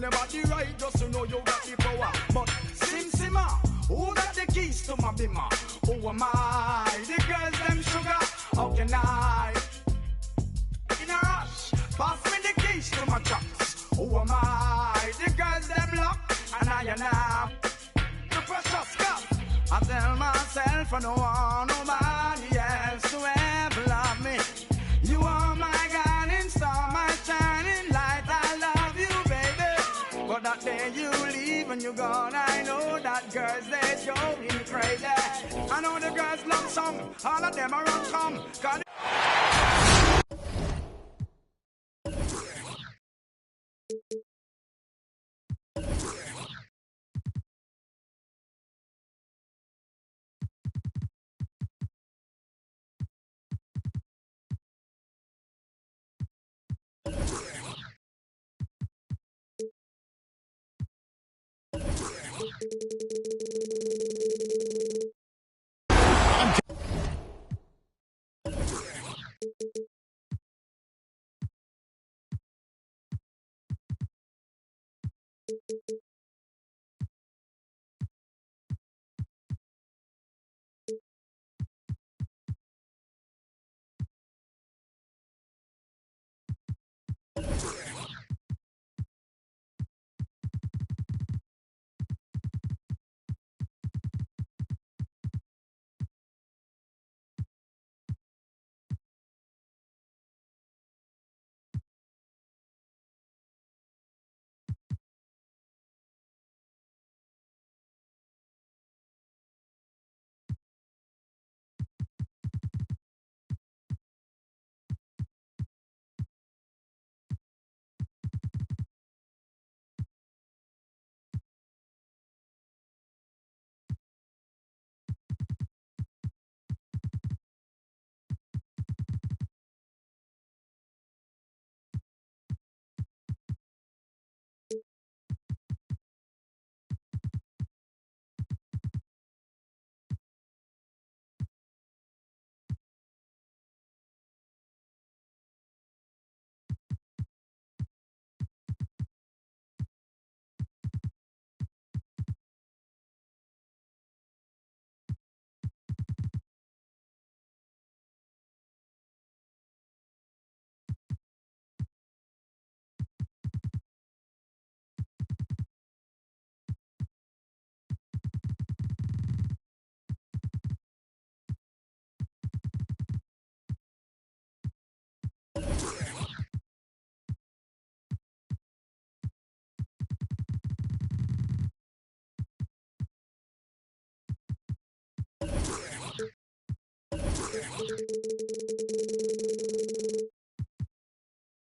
your body right, just to know you got the power. But Simmer, who got the keys to my bimmer? Who am I? The girls them sugar. How can I? In a rush, pass me the keys to my trucks. Who am I? The girls them lock, and I am the precious cup. I tell myself I don't want nobody else to ever love me. You are my guiding star, my shining light. I love you, baby. But that day you leave and you're gone, I know that girls, they show me crazy. I know the girls love song, all of them are on come.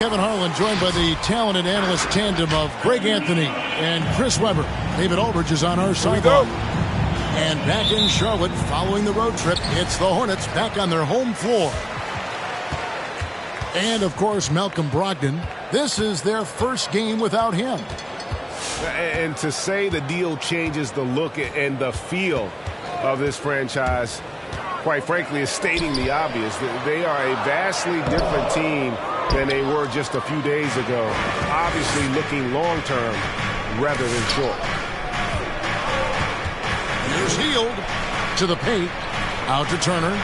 Kevin Harlan joined by the talented analyst tandem of Greg Anthony and Chris Webber. David Aldridge is on our sideline. And back in Charlotte following the road trip, it's the Hornets back on their home floor. And, of course, Malcolm Brogdon. This is their first game without him. And to say the deal changes the look and the feel of this franchise, quite frankly, is stating the obvious. They are a vastly different team than they were just a few days ago. Obviously looking long-term rather than short. Here's Hield to the paint. Out to Turner.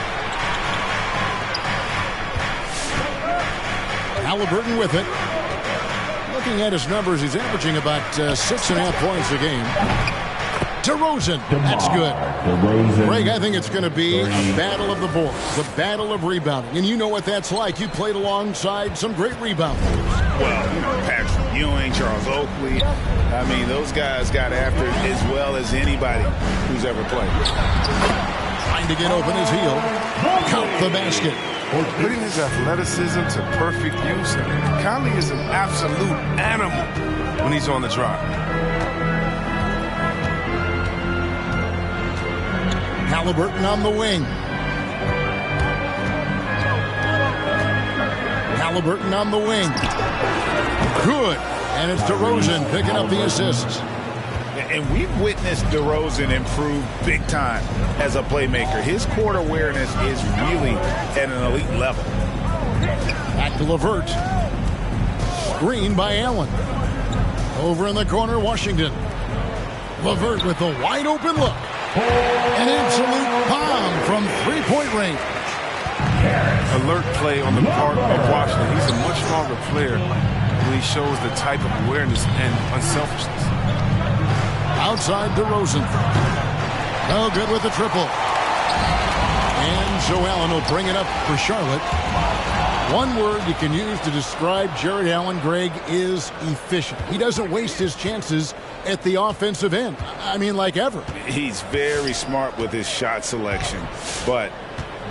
Halliburton with it. Looking at his numbers, he's averaging about 6.5 points a game. DeRozan, that's good. Greg, I think it's going to be a battle of the boards, the battle of rebounding. And you know what that's like. You played alongside some great rebounders. Well, Patrick Ewing, Charles Oakley. I mean, those guys got after it as well as anybody who's ever played. Trying to get open his heel. Count the basket. Putting his athleticism to perfect use, Conley is an absolute animal when he's on the drive. Halliburton on the wing. Halliburton on the wing. Good. And it's DeRozan picking up the assists. And we've witnessed DeRozan improve big time as a playmaker. His court awareness is really at an elite level. Back to LeVert. Screen by Allen. Over in the corner, Washington. LeVert with a wide open look. An absolute bomb from three-point range. Alert play on the part of Washington. He's a much stronger player when he shows the type of awareness and unselfishness. Outside DeRozan. No good with the triple. And Joe Allen will bring it up for Charlotte. One word you can use to describe Jared Allen, Greg, is efficient. He doesn't waste his chances at the offensive end. I mean, like ever. He's very smart with his shot selection, but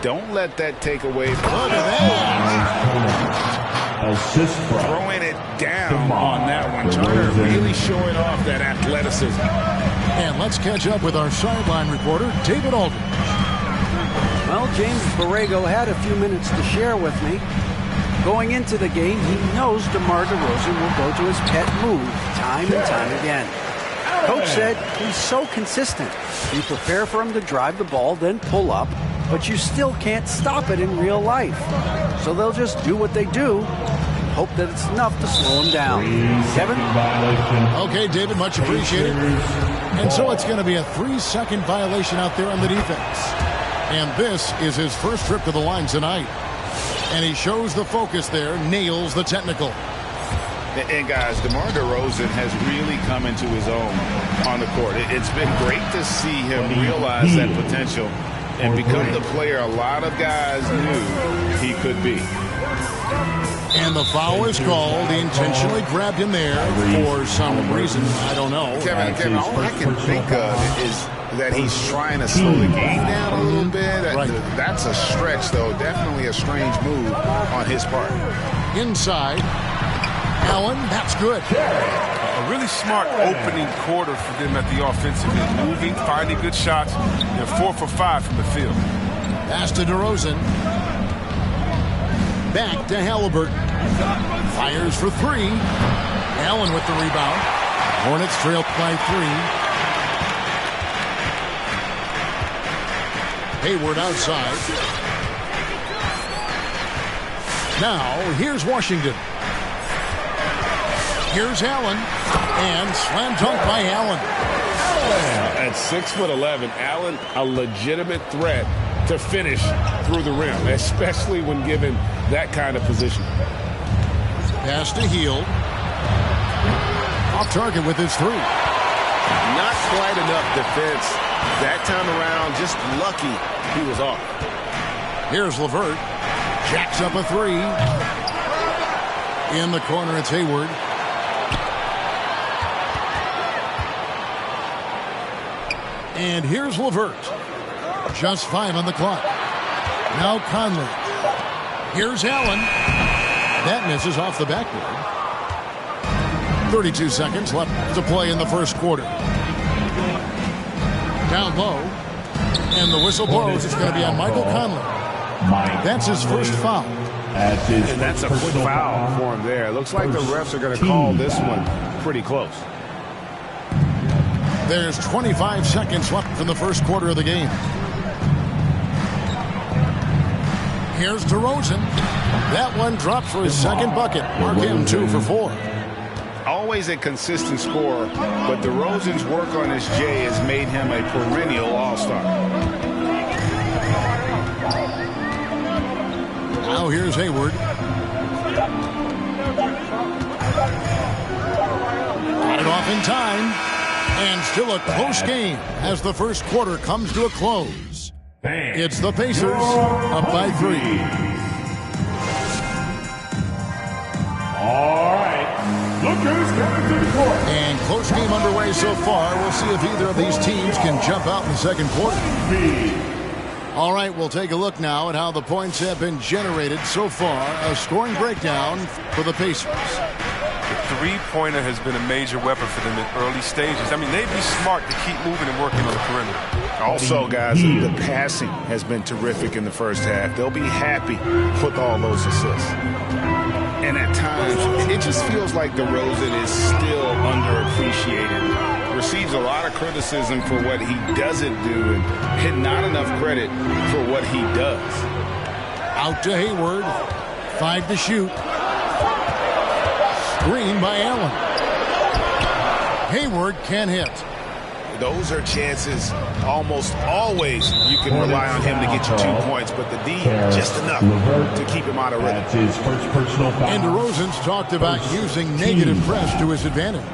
don't let that take away from Look at that. Assist throwing it down on that one. Turner really showing off that athleticism. And let's catch up with our sideline reporter, David Aldridge. Well, James Borrego had a few minutes to share with me. Going into the game, he knows DeMar DeRozan will go to his pet move time and time again. Coach said he's so consistent. You prepare for him to drive the ball, then pull up, but you still can't stop it in real life. So they'll just do what they do, hope that it's enough to slow him down. Kevin? Okay, David, much appreciated. And so it's going to be a 3-second violation out there on the defense. And this is his first trip to the line tonight. And he shows the focus there, nails the technical. And guys, DeMar DeRozan has really come into his own on the court. It's been great to see him realize that potential and become the player a lot of guys knew he could be. And the foul is called. He intentionally grabbed him there for some reason. I don't know. Kevin, all I can think of is that he's trying to slow the game down a little bit. That's a stretch, though. Definitely a strange move on his part. Inside. Allen, that's good. A really smart opening quarter for them at the offensive end. Moving, finding good shots. They're 4 for 5 from the field. Pass to DeRozan. Back to Halliburton. Fires for 3. Allen with the rebound. Hornets trail by 3. Hayward outside. Now, here's Washington. Here's Allen. And slam dunk by Allen. At 6'11", Allen, a legitimate threat to finish through the rim, especially when given that kind of position. Pass to Hield. Off target with his 3. Not quite enough defense that time around. Just lucky he was off. Here's LeVert. Jacks up a 3. In the corner, it's Hayward. And here's LeVert. Just 5 on the clock. Now Conley. Here's Allen. That misses off the backboard. 32 seconds left to play in the first quarter. Down low. And the whistle blows. It's going to be on Michael Conley. That's his first foul. And that's a quick foul for him there. It looks like the refs are going to call this one pretty close. There's 25 seconds left in the first quarter of the game. Here's DeRozan. That one drops for his second bucket. Mark him 2 for 4. Always a consistent scorer, but DeRozan's work on his J has made him a perennial all-star. Now here's Hayward. Got it off in time. And still a close game as the first quarter comes to a close. It's the Pacers up by 3. All right. Look who's coming to the court. And close game underway so far. We'll see if either of these teams can jump out in the second quarter. All right, we'll take a look now at how the points have been generated so far. A scoring breakdown for the Pacers. The three-pointer has been a major weapon for them in early stages. I mean, they'd be smart to keep moving and working on the perimeter. Also, guys, the passing has been terrific in the first half. They'll be happy with all those assists. And at times, it just feels like DeRozan is still underappreciated. Receives a lot of criticism for what he doesn't do and not enough credit for what he does. Out to Hayward. 5 to shoot. Screen by Allen. onward, can't hit. Those are chances almost always you can rely on him to get you 2 points, but the D just enough to keep him out of rhythm. And DeRozan's talked about using negative press to his advantage.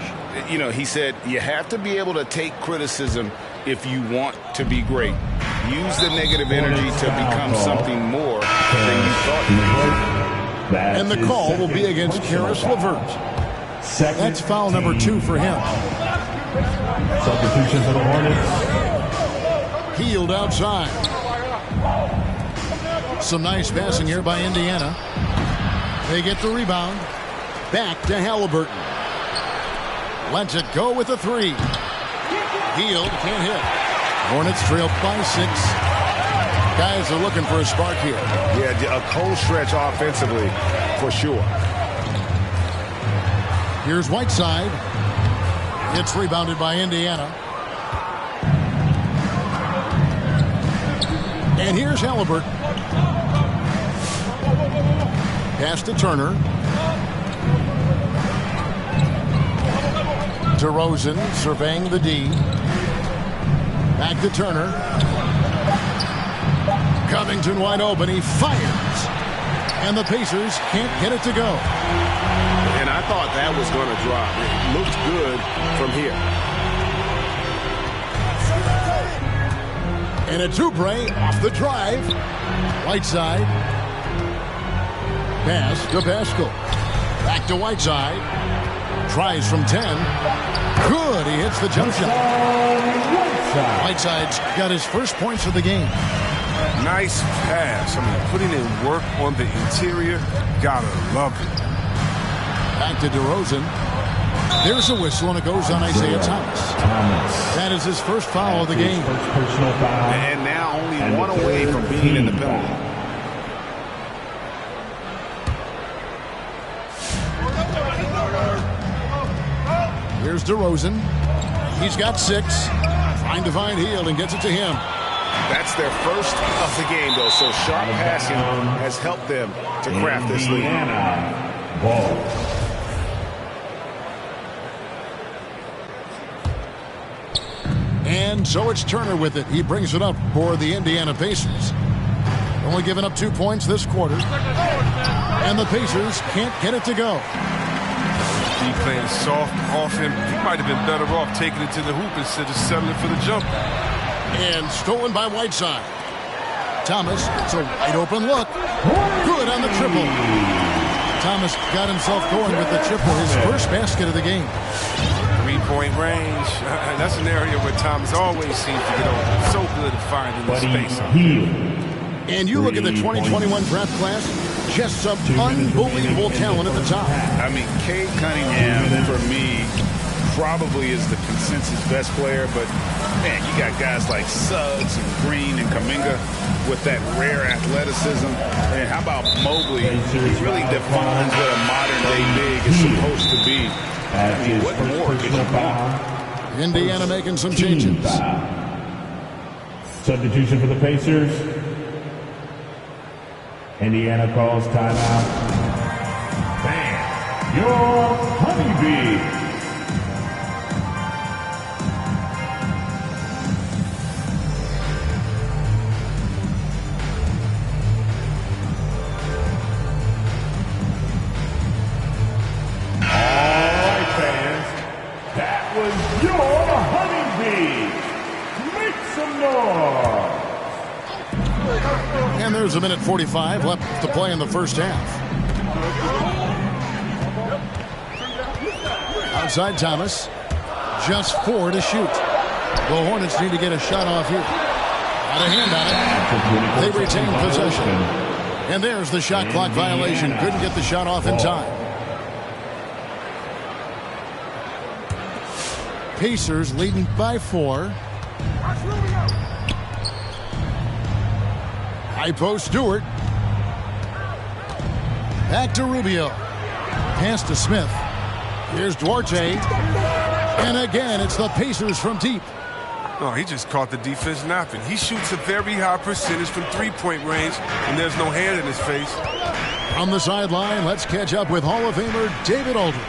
You know, he said you have to be able to take criticism if you want to be great. Use the negative energy to become something more than you thought you could. And the call will be against Karis LeVert. That's foul number 2 for him. Substitution for the Hornets. Healed outside. Some nice passing here by Indiana. They get the rebound. Back to Halliburton. Lets it go with a 3. Healed, can't hit. Hornets trail by 6. Guys are looking for a spark here. Yeah, a cold stretch offensively for sure. Here's Whiteside. It's rebounded by Indiana. And here's Halliburton. Pass to Turner. DeRozan surveying the D. Back to Turner. Covington wide open. He fires. And the Pacers can't get it to go. And I thought that was going to drop. It looked good from here. And a Oubre off the drive. Whiteside. Pass to Pascal. Back to Whiteside. Tries from 10. Good. He hits the jump shot. Whiteside's got his first points of the game. Nice pass. I mean, putting in work on the interior. Gotta love it. Back to DeRozan. There's a whistle, and it goes on Isaiah Thomas. That is his first foul of the game. And now only one away from being in the penalty. Here's DeRozan. He's got 6. Trying to find Hield and gets it to him. That's their first of the game, though, so sharp passing has helped them to craft this lead. And so it's Turner with it. He brings it up for the Indiana Pacers. Only giving up 2 points this quarter. And the Pacers can't get it to go. He playing soft off him. He might have been better off taking it to the hoop instead of settling for the jump. And stolen by Whiteside. Thomas, it's a wide open look. Good on the triple. Thomas got himself going with the triple, his first basket of the game. 3-point range. That's an area where Thomas always seems to get open. So good at finding the space. And you look at the 2021 draft class, just some unbelievable talent at the top. I mean, Cade Cunningham, for me, probably is the consensus best player, but man, you got guys like Suggs and Green and Kuminga with that rare athleticism. And how about Mobley? He really defines what a modern-day big is supposed to be. I mean, what more could you want? Indiana making some changes. Substitution for the Pacers. Indiana calls timeout. Bam! Your honeybee. And there's a minute 45 left to play in the first half. Outside Thomas. Just 4 to shoot. The Hornets need to get a shot off here. Got a hand on it. They retain possession. And there's the shot clock violation. Couldn't get the shot off in time. Pacers leading by 4. High post Stewart. Back to Rubio. Pass to Smith. Here's Duarte. And again, it's the Pacers from deep. Oh, he just caught the defense napping. He shoots a very high percentage from three-point range, and there's no hand in his face. On the sideline, let's catch up with Hall of Famer David Aldridge.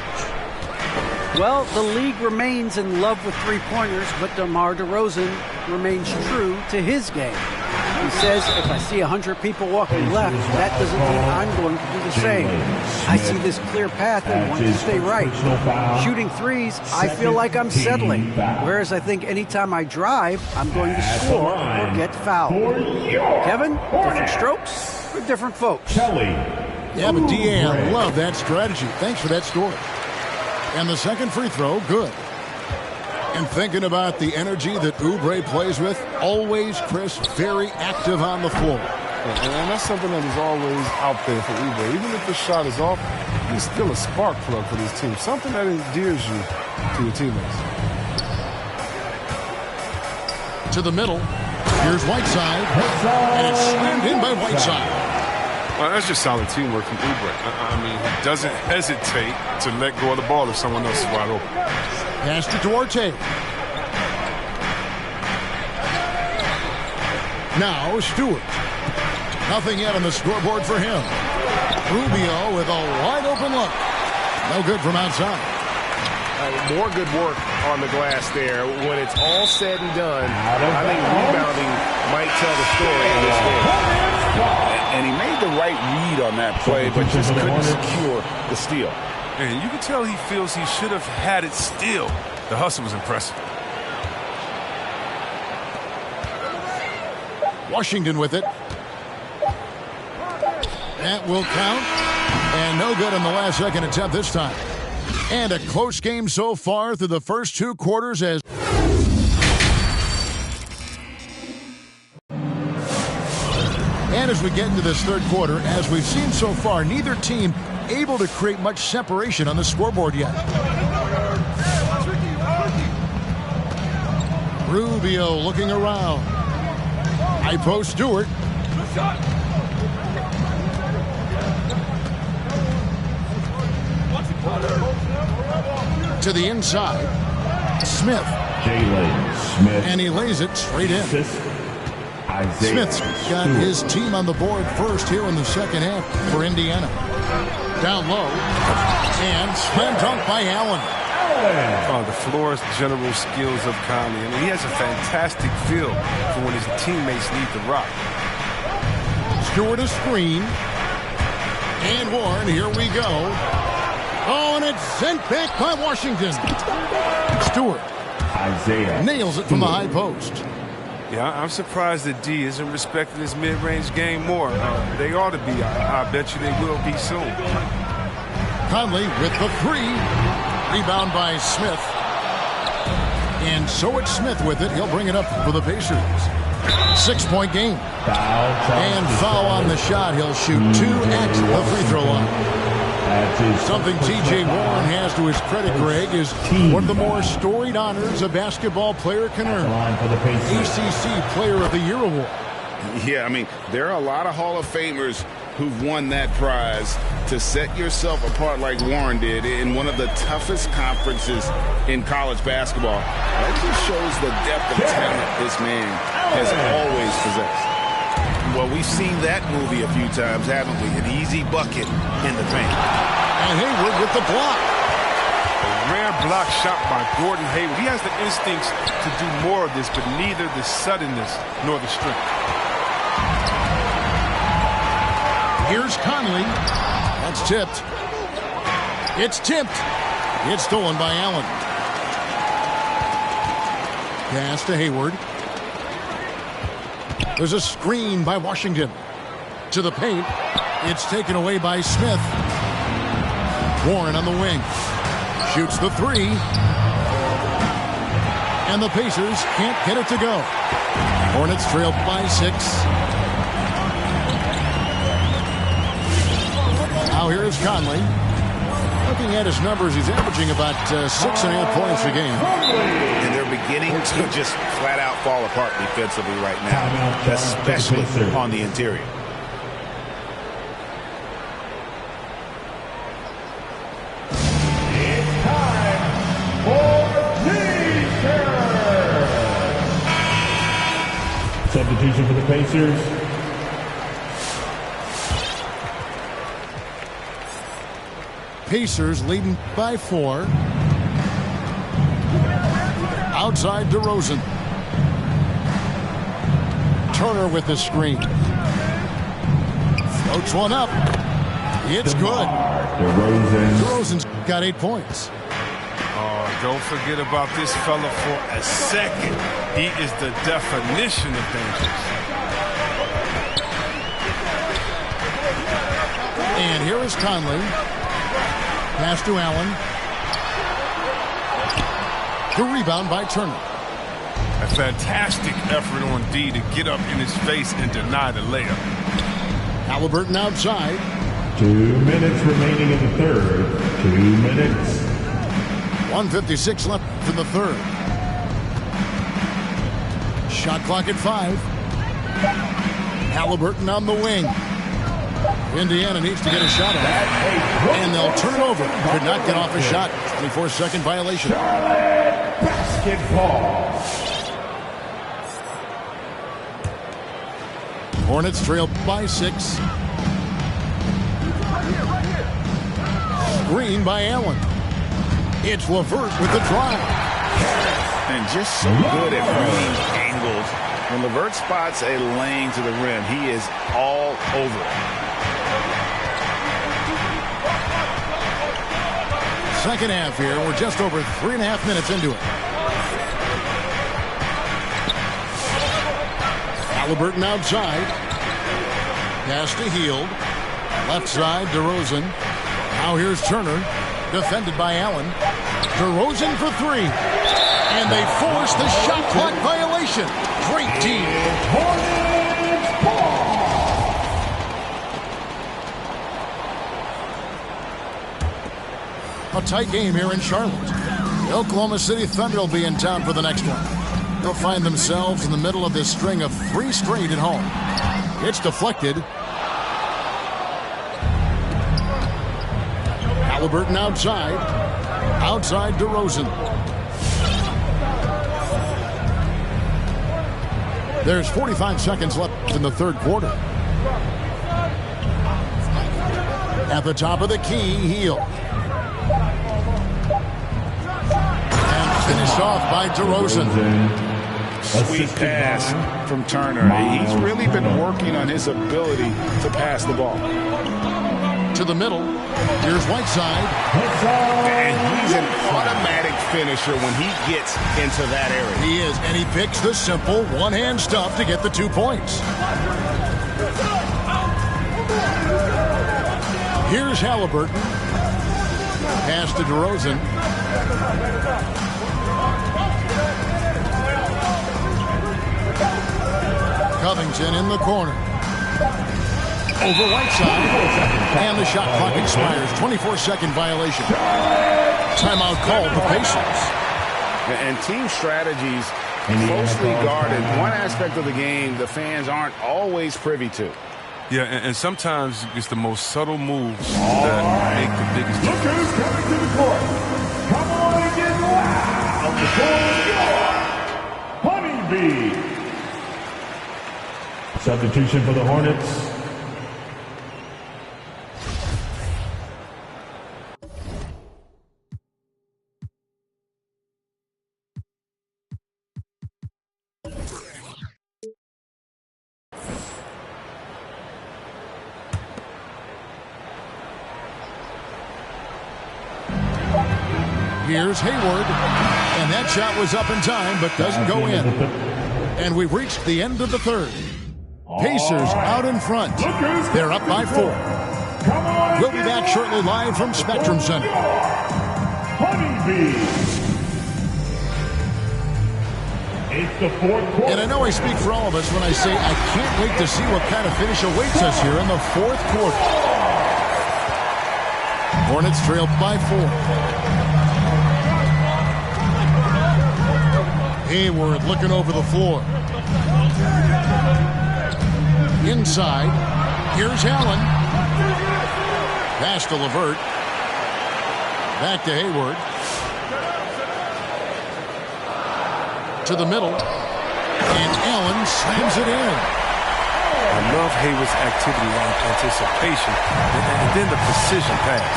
Well, the league remains in love with three-pointers, but DeMar DeRozan remains true to his game. He says, if I see 100 people walking left, that doesn't mean I'm going to do the same. I see this clear path and want to stay right. Shooting threes, I feel like I'm settling. Whereas I think anytime I drive, I'm going to score or get fouled. Kevin, different strokes for different folks. Yeah, but D.A., I love that strategy. Thanks for that story. And the second free throw, good. And thinking about the energy that Oubre plays with, always, Chris, very active on the floor. And that's something that is always out there for Oubre. Even if the shot is off, he's still a spark plug for this team. Something that endears you to your teammates. To the middle. Here's Whiteside. And it's slammed in by Whiteside. Well, that's just solid teamwork from Oubre. I mean, he doesn't hesitate to let go of the ball if someone else is wide open. Pass to Duarte. Now Stewart. Nothing yet on the scoreboard for him. Rubio with a wide open look. No good from outside. More good work on the glass there. When it's all said and done, I think rebounding might tell the story in this game. And he made the right read on that play, but just couldn't secure the steal. And you can tell he feels he should have had it still. The hustle was impressive. Washington with it. That will count. And no good on the last second attempt this time. And a close game so far through the first two quarters as we get into this third quarter, as we've seen so far, neither team able to create much separation on the scoreboard yet. Rubio looking around. High post Stewart. To the inside. Smith. Smith. And he lays it straight in. Smith's got his team on the board first here in the second half for Indiana. Down low. And slam dunk by Allen. The floor's general skills of Conley. I mean, he has a fantastic feel for when his teammates need the rock. Stewart a screen. And Warren, here we go. Oh, and it's sent back by Washington. Stewart nails it from the high post. Yeah, I'm surprised that D isn't respecting his mid-range game more. They ought to be. I bet you they will be soon. Conley with the three. Rebound by Smith. And so it's Smith with it. He'll bring it up for the Pacers. 6-point game. And foul on the shot. He'll shoot two at the free throw line. Something T.J. Warren has to his credit, Greg, is one of the more storied honors a basketball player can earn. ACC Player of the Year award. Yeah, I mean, there are a lot of Hall of Famers who've won that prize. To set yourself apart like Warren did in one of the toughest conferences in college basketball, that just shows the depth of talent this man has always possessed. Well, we've seen that movie a few times, haven't we? An easy bucket in the paint. And Hayward with the block. A rare block shot by Gordon Hayward. He has the instincts to do more of this, but neither the suddenness nor the strength. Here's Conley. That's tipped. It's tipped. It's stolen by Allen. Pass to Hayward. There's a screen by Washington. To the paint. It's taken away by Smith. Warren on the wing. Shoots the three. And the Pacers can't get it to go. Hornets trail by 6. Now here's Conley. Looking at his numbers, he's averaging about 6.5 points a game. And they're beginning to just flat out fall apart defensively right now, especially on the interior. It's time for T-shirt. Substitution for the Pacers. Pacers leading by 4. Outside DeRozan. Turner with the screen. Floats one up. It's good. DeRozan's got 8 points. Don't forget about this fella for a second. He is the definition of dangerous. And here is Conley. Pass to Allen. The rebound by Turner. A fantastic effort on D to get up in his face and deny the layup. Halliburton outside. 2 minutes remaining in the third. 2 minutes. 1:56 left in the third. Shot clock at 5. Halliburton on the wing. Indiana needs to get a shot at it. And they'll turn over. Could not get off a shot. 24-second violation. Basketball. Hornets trail by 6. Screen by Allen. It's LeVert with the drive. And just so good at reading angles. When LeVert spots a lane to the rim, he is all over it. Second half here. We're just over 3.5 minutes into it. Halliburton outside. Pass to Hield. Left side, DeRozan. Now here's Turner. Defended by Allen. DeRozan for 3. And they force the shot clock violation. Great team. A tight game here in Charlotte. The Oklahoma City Thunder will be in town for the next one. They'll find themselves in the middle of this string of 3 straight at home. It's deflected. Halliburton outside. Outside DeRozan. There's 45 seconds left in the third quarter. At the top of the key, Hield. And finished off by DeRozan. Sweet pass from Turner. He's really been working on his ability to pass the ball. To the middle. Here's Whiteside. And he's an automatic finisher when he gets into that area. He is, and he picks the simple one-hand stuff to get the 2 points. Here's Halliburton. Pass to DeRozan. Covington in the corner. Over Whiteside. And the shot clock expires. 24-second violation. Timeout called the Pacers. And team strategies closely guarded. One aspect of the game the fans aren't always privy to. Yeah, and sometimes it's the most subtle moves that make the biggest difference. Look who's coming to the court. Come on and get loud. The court is yours. Honeybee. Substitution for the Hornets. Here's Hayward, and that shot was up in time, but doesn't go in. And we've reached the end of the third. Pacers out in front. They're up by 4. We'll be back shortly live from Spectrum Center. It's the fourth quarter. And I know I speak for all of us when I say I can't wait to see what kind of finish awaits us here in the fourth quarter. Hornets trail by 4. Hayward looking over the floor. Inside. Here's Allen. Pass to LeVert. Back to Hayward. To the middle. And Allen slams it in. I love Hayward's activity on anticipation and then the precision pass.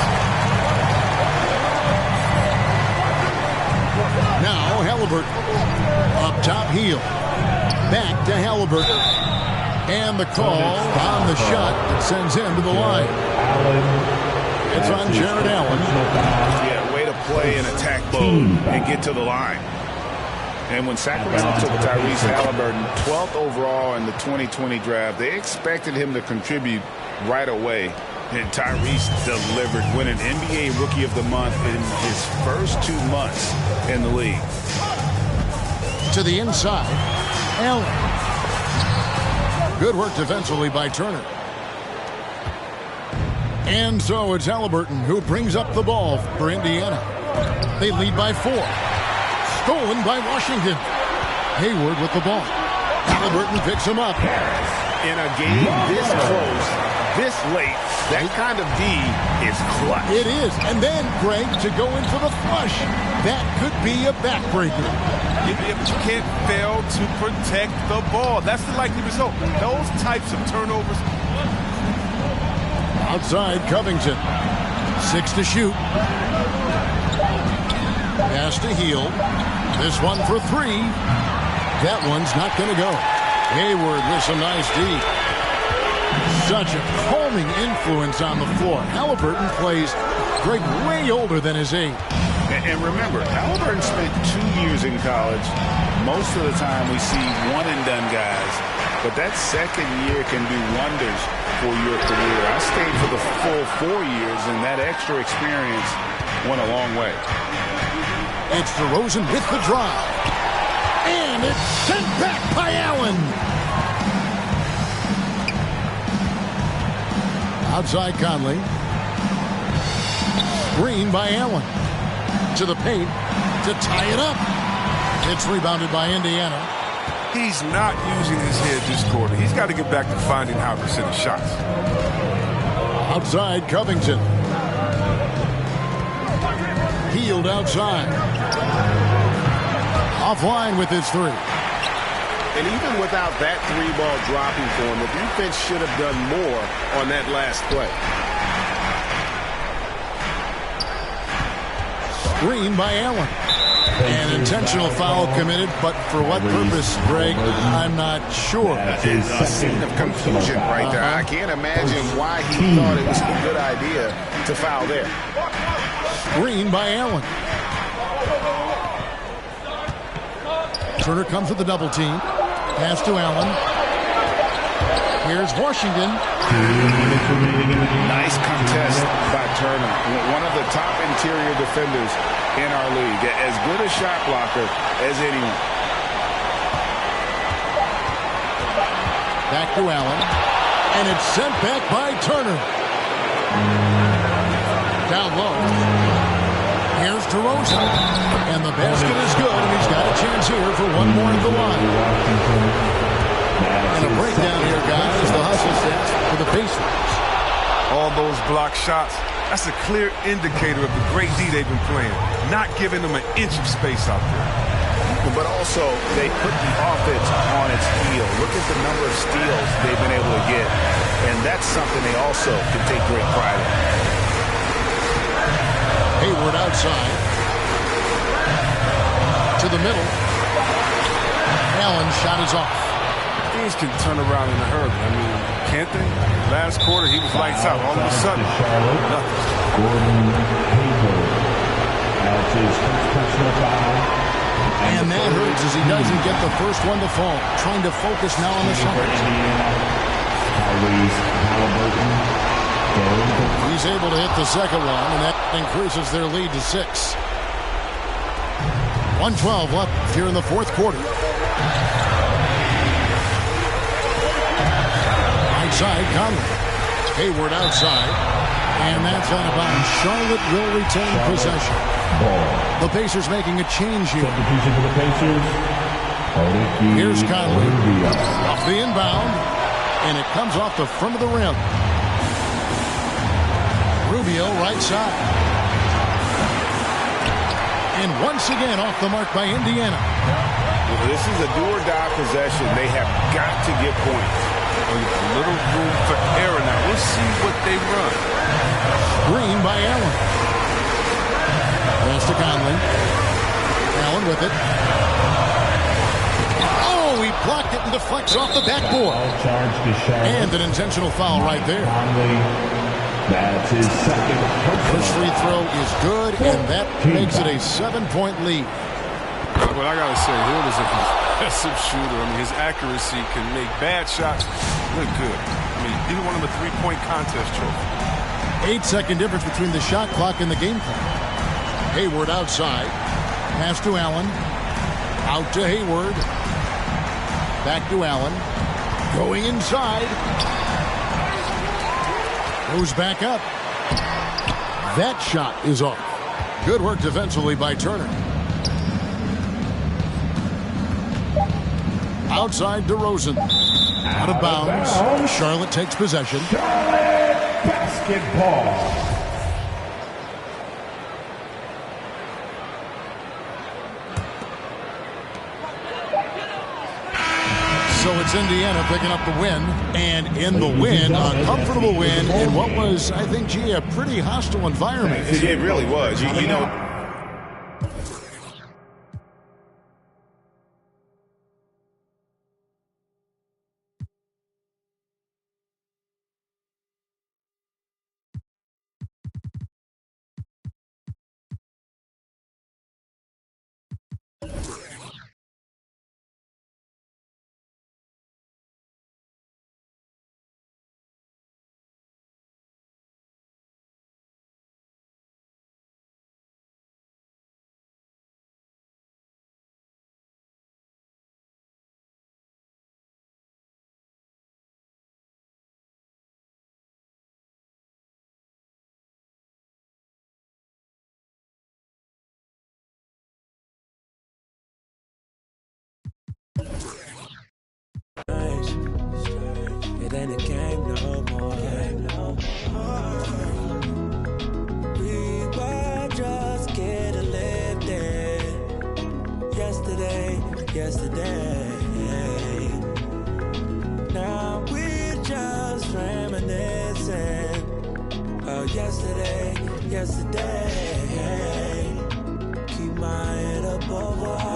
Now Halliburton. Up top, heel. Back to Halliburton. And the call on the shot that sends him to the line. It's on Jared Allen. Yeah, way to play in attack mode and get to the line. And when Sacramento took Tyrese Halliburton, 12th overall in the 2020 draft, they expected him to contribute right away. And Tyrese delivered, winning NBA Rookie of the Month in his first 2 months in the league. To the inside, Allen. Good work defensively by Turner. And so it's Halliburton who brings up the ball for Indiana. They lead by 4. Stolen by Washington. Hayward with the ball. Halliburton picks him up. In a game this close, this late, that kind of D is clutch. It is. And then, Greg, to go in for the flush. That could be a backbreaker. Yeah, but you can't fail to protect the ball. That's the likely result. Those types of turnovers. Outside, Covington. 6 to shoot. Pass to Heel. This one for 3. That one's not going to go. Hayward with some nice D. Such a calming influence on the floor. Halliburton plays, Greg, way older than his age. And remember, Halliburton spent 2 years in college. Most of the time we see one-and-done guys. But that second year can do wonders for your career. I stayed for the full 4 years, and that extra experience went a long way. It's DeRozan with the drive. And it's sent back by Allen. Outside Conley. Screen by Allen. To the paint to tie it up. It's rebounded by Indiana. He's not using his head this quarter. He's got to get back to finding how to set his shots. Outside Covington. Healed outside. Offline with his 3. And even without that 3-ball dropping for him, the defense should have done more on that last play. Screen by Allen. An intentional foul committed, but for what purpose, Greg, I'm not sure. A scene of confusion right there. I can't imagine why he thought it was a good idea to foul there. Screen by Allen. Turner comes with the double team. Pass to Allen. Here's Washington. Nice contest by Turner. One of the top interior defenders in our league. As good a shot blocker as anyone. Back to Allen. And it's sent back by Turner. Down low. Here's DeRozan. And the basket is good, and he's got a chance here for one more at the line. And a breakdown here, guys. The hustle sets for the Pacers. All those block shots, that's a clear indicator of the great D they've been playing. Not giving them an inch of space out there. But also, they put the offense on its heel. Look at the number of steals they've been able to get. And that's something they also can take great pride in. Hayward outside. To the middle. Allen's shot is off. Things can turn around in a hurry. I mean, can't they? Last quarter, he was lights out. All of a sudden, nothing. And that hurts as he doesn't get the first one to fall. Trying to focus now on the shots. He's able to hit the second one, and that increases their lead to 6. 1:12 left here in the fourth quarter. Outside, Conley. Hayward outside. And that's out of bounds. Charlotte will retain possession. The Pacers making a change here. Here's Conley. Off the inbound. And it comes off the front of the rim. Rubio right side. And once again off the mark by Indiana. Well, this is a do-or-die possession. They have got to get points. A little room for error now. We'll see what they run. Green by Allen. Pass to Conley. Allen with it. blocked it and deflects off the backboard. And an intentional foul right there. That's his second. First free throw is good, and that makes it a 7-point lead. But I got to say, Hill is a impressive shooter. I mean, his accuracy can make bad shots look good. I mean, he won him a 3-point contest trophy. 8-second difference between the shot clock and the game clock. Hayward outside. Pass to Allen. Out to Hayward. Back to Allen. Going inside. Goes back up. That shot is off. Good work defensively by Turner. Outside DeRozan. Out of bounds. Charlotte takes possession. Charlotte basketball. So it's Indiana picking up the win, and in the win, a comfortable win in what was, I think, gee, a pretty hostile environment. It really was. You know. It ain't a game no more. We were just getting lifted. Yesterday. Now we're just reminiscing. Oh, yesterday. Keep my head up over.